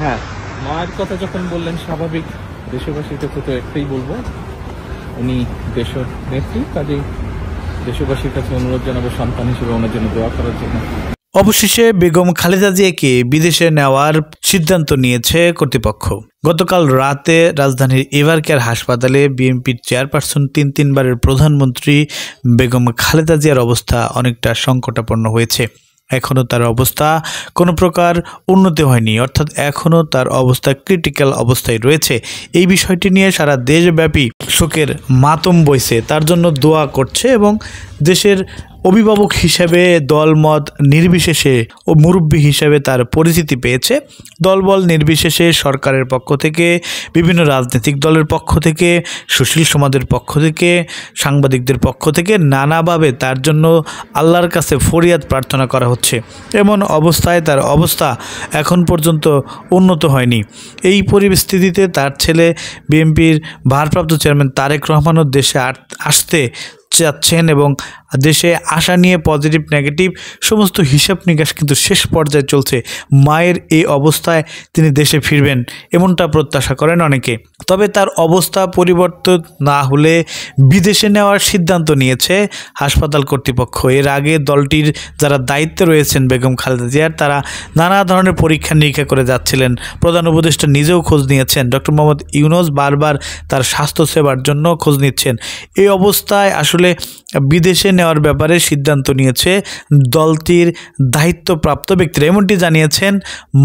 হ্যাঁ, মায়ের কথা যখন বললেন স্বাভাবিক দেশবাসীর কাছে তো একটাই বলবো, উনি দেশের নেত্রী, কাজেই দেশবাসীর কাছে অনুরোধ জানাবো সন্তান হিসেবে ওনার জন্য দোয়া করার জন্য। অবশেষে বেগম খালেদা জিয়াকে বিদেশে নেওয়ার সিদ্ধান্ত নিয়েছে কর্তৃপক্ষ। গতকাল রাতে রাজধানীর এভারকেয়ার হাসপাতালে বিএনপির চেয়ারপারসন তিনবারের প্রধানমন্ত্রী বেগম খালেদা জিয়ার অবস্থা অনেকটা সংকটাপন্ন হয়েছে। এখনও তার অবস্থা কোনো প্রকার উন্নতি হয়নি, অর্থাৎ এখনও তার অবস্থা ক্রিটিক্যাল অবস্থায় রয়েছে। এই বিষয়টি নিয়ে সারা দেশব্যাপী শোকের মাতম বইছে, তার জন্য দোয়া করছে এবং দেশের অভিভাবক হিসেবে দলমত নির্বিশেষে ও মুরব্বী হিসেবে তার পরিচিতি পেয়েছে। দলবল নির্বিশেষে সরকারের পক্ষ থেকে, বিভিন্ন রাজনৈতিক দলের পক্ষ থেকে, সুশীল সমাজের পক্ষ থেকে, সাংবাদিকদের পক্ষ থেকে নানাভাবে তার জন্য আল্লাহর কাছে ফরিয়াদ প্রার্থনা করা হচ্ছে। এমন অবস্থায় তার অবস্থা এখন পর্যন্ত উন্নত হয়নি। এই পরিস্থিতিতে তার ছেলে বিএনপির ভারপ্রাপ্ত চেয়ারম্যান তারেক রহমানও দেশে আসতে চাচ্ছেন এবং দেশে আসা নিয়ে পজিটিভ নেগেটিভ সমস্ত হিসাব নিকাশ কিন্তু শেষ পর্যায়ে চলছে। মায়ের এই অবস্থায় তিনি দেশে ফিরবেন এমনটা প্রত্যাশা করেন অনেকে। তবে তার অবস্থা পরিবর্তন না হলে বিদেশে নেওয়ার সিদ্ধান্ত নিয়েছে হাসপাতাল কর্তৃপক্ষ। এর আগে দলটির যারা দায়িত্বে রয়েছেন বেগম খালেদা জিয়ার, তারা নানা ধরনের পরীক্ষা নিরীক্ষা করে যাচ্ছিলেন। প্রধান উপদেষ্টা নিজেও খোঁজ নিয়েছেন। ডক্টর মোহাম্মদ ইউনূস বারবার তার স্বাস্থ্যসেবার জন্য খোঁজ নিচ্ছেন। এই অবস্থায় আসলে বিদেশে নেওয়ার ব্যাপারে সিদ্ধান্ত নিয়েছে দলটির দায়িত্বপ্রাপ্ত ব্যক্তিরা, এমনটি জানিয়েছেন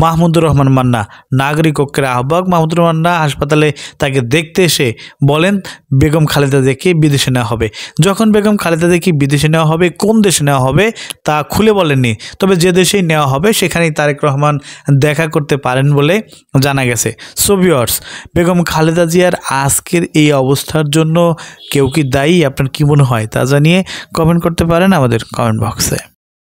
মাহমুদুর রহমান মান্না, নাগরিক ঐক্যের আহ্বায়ক। মাহমুদুর রহমান মান্না হাসপাতালে তাকে দেখতে এসে বলেন বেগম খালেদা জিয়াকে বিদেশে নেওয়া হবে। যখন বেগম খালেদা জিয়াকে বিদেশে নেওয়া হবে, কোন দেশে নেওয়া হবে তা খুলে বলেননি, তবে যে দেশেই নেওয়া হবে সেখানেই তারেক রহমান দেখা করতে পারেন বলে জানা গেছে। সো ভিউয়ার্স, বেগম খালেদা জিয়ার আজকের এই অবস্থার জন্য কেউ কি দায়ী? আপনার কি মনে হয় তা জানিয়ে কমেন্ট করতে পারেন আমাদের কমেন্ট বক্সে।